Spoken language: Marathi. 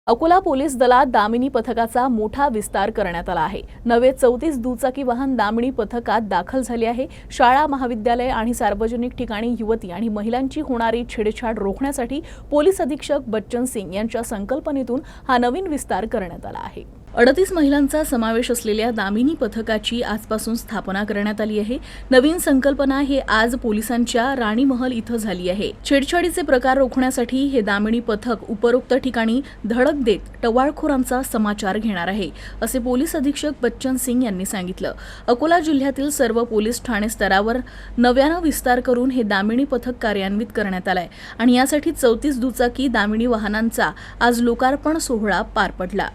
अकोला पोलीस दलात दामिनी पथकाचा मोठा विस्तार करण्यात आला आहे। नवे 34 दुचाकी वाहन दामिनी पथकात दाखल झाले आहे। शाळा, महाविद्यालय आणि सार्वजनिक ठिकाणी युवती आणि महिलांची होणारी छेडछाड रोखण्यासाठी पोलीस अधीक्षक बच्चन सिंग यांच्या संकल्पनेतून हा नवीन विस्तार करण्यात आला आहे। 38 महिलांचा समावेश असलेल्या दामिनी पथकाची आजपासून स्थापना करण्यात आली आहे। नवीन संकल्पना हे आज पोलिसांच्या राणी महल इथं झाली आहे। छेडछाडीचे प्रकार रोखण्यासाठी हे दामिनी पथक उपरोक्त ठिकाणी धडक देत टवाळखोरांचा समाचार घेणार आहे, असे पोलीस अधीक्षक बच्चन सिंग यांनी सांगितलं। अकोला जिल्ह्यातील सर्व पोलीस ठाणे स्तरावर नव्यानं विस्तार करून हे दामिनी पथक कार्यान्वित करण्यात आलंय आणि यासाठी 34 दुचाकी दामिनी वाहनांचा आज लोकार्पण सोहळा पार पडला।